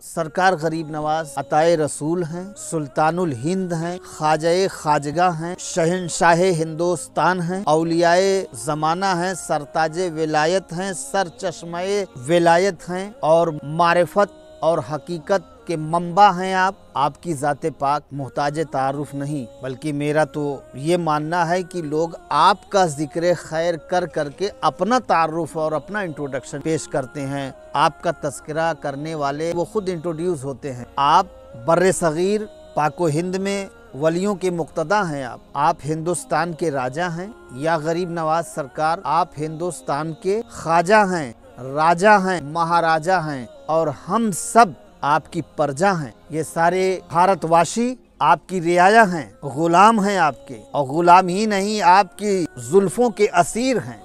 सरकार गरीब नवाज अताए रसूल हैं, सुल्तानुल हिंद हैं, ख्वाजाए खाजगा हैं, शहनशाह हिंदुस्तान हैं, औलियाए ज़माना हैं, सरताजे विलायत हैं, सर चश्मे विलायत हैं और मारिफत और हकीकत के मंबा हैं आप। आपकी ज़ाते पाक मोहताज तारुफ नहीं, बल्कि मेरा तो ये मानना है कि लोग आपका जिक्र खैर कर करके अपना तारुफ और अपना इंट्रोडक्शन पेश करते हैं। आपका तस्करा करने वाले वो खुद इंट्रोड्यूस होते हैं। आप बर्रे सगीर पाको हिंद में वलियों के मुक्तदा हैं। आप हिंदुस्तान के राजा हैं। या गरीब नवाज सरकार, आप हिंदुस्तान के ख्वाजा हैं, राजा हैं, महाराजा हैं और हम सब आपकी प्रजा हैं। ये सारे भारतवासी आपकी रियाया हैं, गुलाम हैं आपके, और गुलाम ही नहीं आपकी जुल्फों के असीर हैं।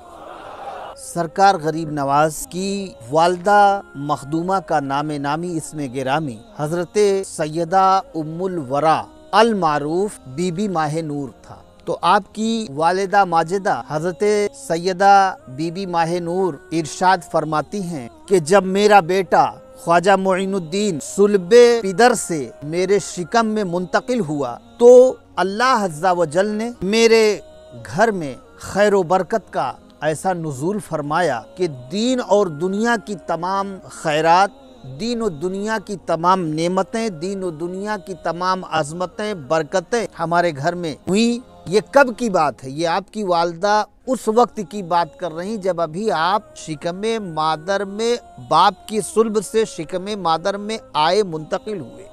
सरकार गरीब नवाज की वालदा मखदूमा का नामे नामी इसमें गिरामी हजरत सैयदा उम्मुल वरा अल मारूफ बीबी माह नूर था। तो आपकी वालिदा माजिदा हजरत सैयदा बीबी माह नूर इरशाद फरमाती हैं कि जब मेरा बेटा ख्वाजा मोइनुद्दीन सुल्बे पिदर से मेरे शिकम में मुंतकिल हुआ तो अल्लाह अज़्ज़ा व जल ने मेरे घर में खैर व बरकत का ऐसा नुज़ूल फरमाया कि दीन और दुनिया की तमाम खैरात, दीन और दुनिया की तमाम नेमतें, दीन और दुनिया की तमाम अज़मतें, बरकतें हमारे घर में हुई। ये कब की बात है? ये आपकी वालदा उस वक्त की बात कर रही जब अभी आप शिकमे मादर में, बाप की सुल्ब से शिकमे मादर में आए मुंतकिल हुए,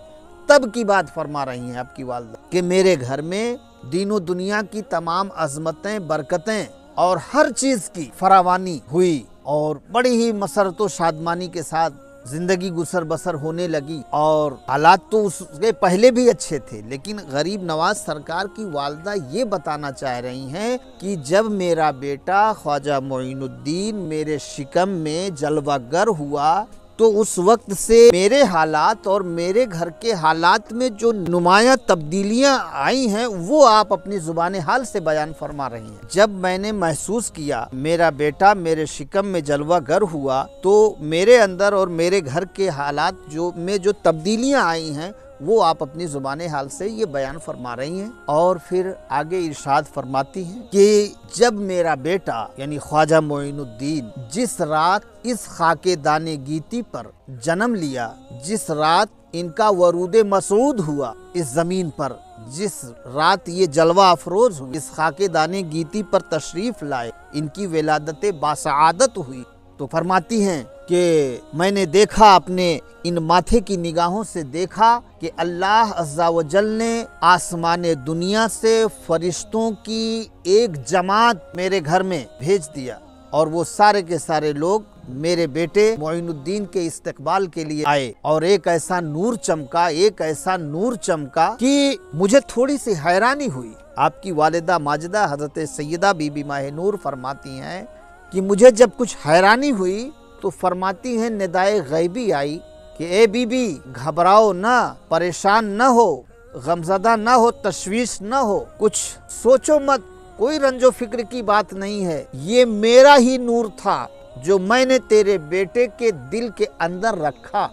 तब की बात फरमा रही हैं आपकी वालदा कि मेरे घर में दीनो दुनिया की तमाम अज़मतें, बरकतें और हर चीज़ की फरावानी हुई और बड़ी ही मसरत व शादमानी के साथ जिंदगी गुसर बसर होने लगी। और हालात तो उसके पहले भी अच्छे थे, लेकिन गरीब नवाज सरकार की वालदा ये बताना चाह रही हैं कि जब मेरा बेटा ख्वाजा मोइनुद्दीन मेरे शिकम में जलवागर हुआ तो उस वक्त से मेरे हालात और मेरे घर के हालात में जो नुमाया तब्दीलियां आई हैं वो आप अपनी जुबान हाल से बयान फरमा रही हैं। जब मैंने महसूस किया मेरा बेटा मेरे शिकम में जलवागर हुआ तो मेरे अंदर और मेरे घर के हालात जो तब्दीलियां आई हैं वो आप अपनी जुबान हाल से ये बयान फरमा रही हैं। और फिर आगे इरशाद फरमाती हैं कि जब मेरा बेटा यानी ख्वाजा मोइनुद्दीन जिस रात इस खाके दाने गीती पर जन्म लिया, जिस रात इनका वरूद मसूद हुआ इस जमीन पर, जिस रात ये जलवा अफरोज हुई, इस खाके दाने गीती पर तशरीफ लाए, इनकी विलादत बासआदत हुई, तो फरमाती हैं कि मैंने देखा, अपने इन माथे की निगाहों से देखा कि अल्लाह अज़्ज़ा व जल ने आसमान दुनिया से फरिश्तों की एक जमात मेरे घर में भेज दिया और वो सारे के सारे लोग मेरे बेटे मोइनुद्दीन के इस्तकबाल के लिए आए और एक ऐसा नूर चमका कि मुझे थोड़ी सी हैरानी हुई। आपकी वालिदा माजिदा हजरत सैयदा बीबी माह नूर फरमाती हैं कि मुझे जब कुछ हैरानी हुई तो फरमाती हैं निदाए गैबी आई कि ए बीबी घबराओ ना, परेशान न हो, गमज़दा न हो, तशवीश न हो, कुछ सोचो मत, कोई रंजो फिक्र की बात नहीं है, ये मेरा ही नूर था जो मैंने तेरे बेटे के दिल के अंदर रखा।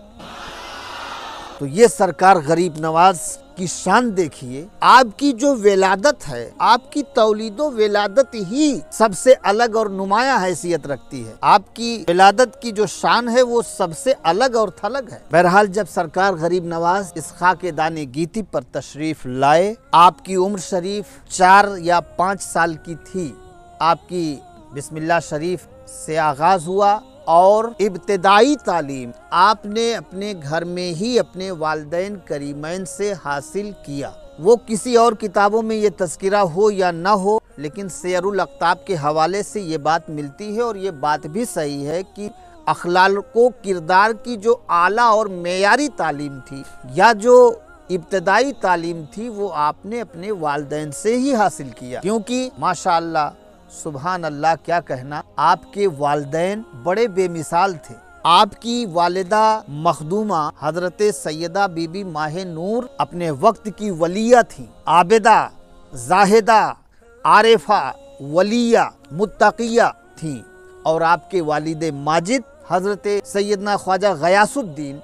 तो ये सरकार गरीब नवाज की शान देखिए। आपकी जो विलादत है, आपकी तौलीदो विलादत ही सबसे अलग और नुमाया हैसियत रखती है। आपकी विलादत की जो शान है वो सबसे अलग और थलग है। बहरहाल जब सरकार गरीब नवाज इस खाके दाने गीती पर तशरीफ लाए, आपकी उम्र शरीफ 4 या 5 साल की थी। आपकी बिस्मिल्लाह शरीफ से आगाज हुआ और इब्तिदाई तालीम आपने अपने घर में ही अपने वालिदैन करीमैन से हासिल किया। वो किसी और किताबों में ये तज़किरा हो या ना हो, लेकिन सियरुल अक़ताब के हवाले से ये बात मिलती है और ये बात भी सही है कि अखलाक व किरदार की जो आला और मेयारी तालीम थी या जो इब्तिदाई तालीम थी वो आपने अपने वालिदैन से ही हासिल किया। क्योंकि माशाअल्लाह सुभान अल्लाह, क्या कहना, आपके वालिदैन बड़े बेमिसाल थे। आपकी वालिदा मखदूमा हजरत सैयदा बीबी माह नूर अपने वक्त की वलिया थी, आबिदा, जाहिदा, आरिफा, वलिया, मुत्तकिया थी। और आपके वालिद माजिद हजरत सैयदना ख्वाजा गयासुद्दीन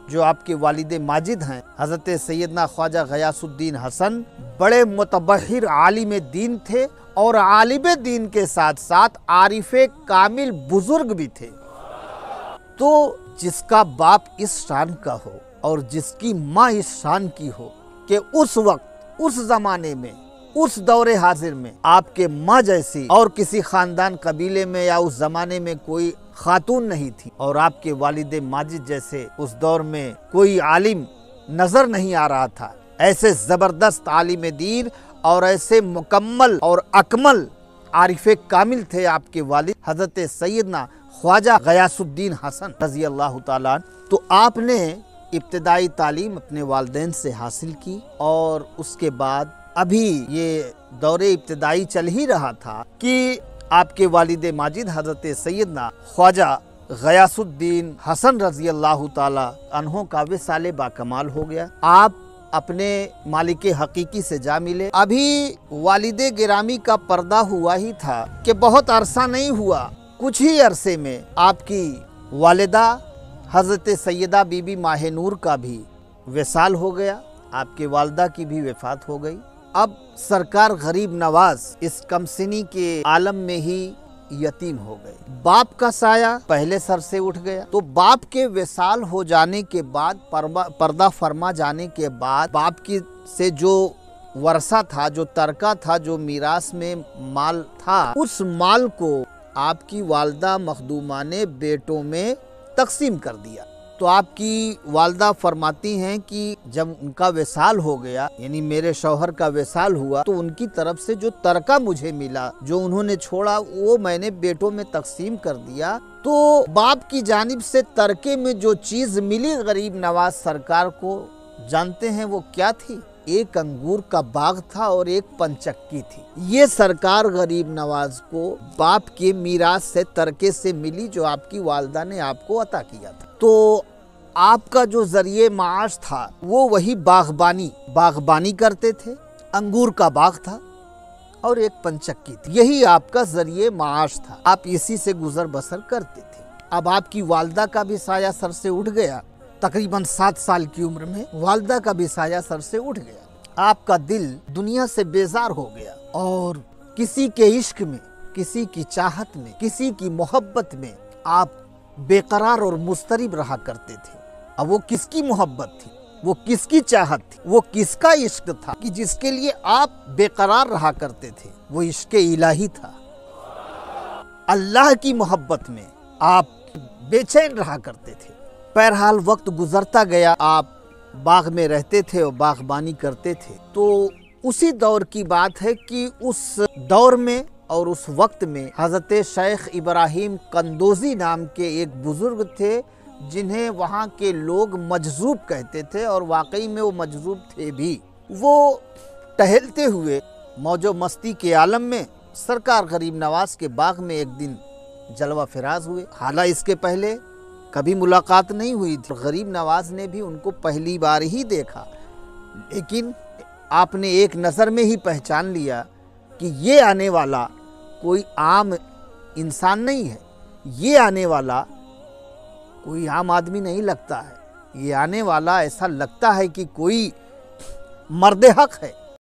جو آپ کے والد ماجد ہیں حضرت سیدنا خواجہ غیاث الدین حسن، بڑے متبحر عالم دین تھے اور عالم دین کے ساتھ ساتھ عارف کامل بزرگ بھی تھے۔ تو جس کا باپ اس شان کا ہو اور جس کی ماں اس شان کی ہو کہ اس وقت، اس زمانے میں، اس دور حاضر میں آپ کے ماں جیسی اور کسی خاندان قبیلے میں یا اس زمانے میں کوئی خاتون نہیں تھی، اور آپ کے والد ماجد جیسے اس دور میں کوئی عالم نظر نہیں آ رہا تھا، ایسے زبردست عالم دین اور ایسے مکمل اور اکمل عارف کامل تھے آپ کے والد حضرت سیدنا خواجہ غیاث الدین حسن رضی اللہ تعالیٰ عنہ۔ تو آپ نے ابتدائی تعلیم اپنے والدین سے حاصل کی، اور اس کے بعد ابھی یہ دور ابتدائی چل ہی رہا تھا کہ آپ کے والد ماجد حضرت سیدنا خواجہ غیاث الدین حسن رضی اللہ تعالیٰ عنہ کا وصال باکمال ہو گیا۔ آپ اپنے مالک حقیقی سے جا ملے۔ ابھی والد گرامی کا پردہ ہوا ہی تھا کہ بہت عرصہ نہیں ہوا، کچھ ہی عرصے میں آپ کی والدہ حضرت سیدہ بی بی ماہ نور کا بھی وصال ہو گیا، آپ کے والدہ کی بھی وفات ہو گئی۔ اب سرکار غریب نواز اس کم سنی کے عالم میں ہی یتیم ہو گئے۔ باپ کا سایہ پہلے سر سے اٹھ گیا، تو باپ کے وصال ہو جانے کے بعد، پردہ فرما جانے کے بعد، باپ کی سے جو ورثہ تھا، جو ترکہ تھا، جو میراث میں مال تھا، اس مال کو آپ کی والدہ مخدومہ نے بیٹوں میں تقسیم کر دیا۔ تو آپ کی والدہ فرماتی ہیں کہ جب ان کا وصال ہو گیا، یعنی میرے شوہر کا وصال ہوا، تو ان کی طرف سے جو ترکہ مجھے ملا، جو انہوں نے چھوڑا، وہ میں نے بیٹوں میں تقسیم کر دیا۔ تو باپ کی جانب سے ترکے میں جو چیز ملی غریب نواز سرکار کو، جانتے ہیں وہ کیا تھی؟ ایک انگور کا باغ تھا اور ایک پنچکی تھی۔ یہ سرکار غریب نواز کو باپ کے میراث سے، ترکے سے ملی، جو آپ کی والدہ نے آپ کو عطا کیا تھا۔ تو آپ کا جو ذریعہ معاش تھا وہ وہی باغبانی کرتے تھے، انگور کا باغ تھا اور ایک پنچکی تھی، یہی آپ کا ذریعہ معاش تھا، آپ اسی سے گزر بسر کرتے تھے۔ اب آپ کی والدہ کا بھی سایہ سر سے اٹھ گیا، تقریباً 7 سال کی عمر میں والدہ کا بھی سایہ سر سے اٹھ گیا۔ آپ کا دل دنیا سے بیزار ہو گیا، اور کسی کے عشق میں، کسی کی چاہت میں، کسی کی محبت میں آپ بے قرار اور مضطرب رہا کرتے تھے۔ اب وہ کس کی محبت تھی، وہ کس کی چاہت تھی، وہ کس کا عشق تھا کہ جس کے لیے آپ بے قرار رہا کرتے تھے؟ وہ عشق الہی تھا۔ اللہ کی محبت میں آپ بے چین رہا کرتے تھے۔ بہرحال وقت گزرتا گیا، آپ باغ میں رہتے تھے اور باغبانی کرتے تھے۔ تو اسی دور کی بات ہے کہ اس دور میں اور اس وقت میں حضرت شیخ ابراہیم قندوزی نام کے ایک بزرگ تھے، جنہیں وہاں کے لوگ مجذوب کہتے تھے، اور واقعی میں وہ مجذوب تھے بھی۔ وہ ٹہلتے ہوئے موج و مستی کے عالم میں سرکار غریب نواز کے باغ میں ایک دن جلوہ فراز ہوئے۔ حالانکہ اس کے پہلے کبھی ملاقات نہیں ہوئی تھی، غریب نواز نے بھی ان کو پہلی بار ہی دیکھا، لیکن آپ نے ایک نظر میں ہی پہچان لیا کہ یہ آنے والا کوئی عام انسان نہیں ہے، یہ آنے والا کوئی عام آدمی نہیں لگتا ہے، یہ آنے والا ایسا لگتا ہے کہ کوئی مرد حق ہے۔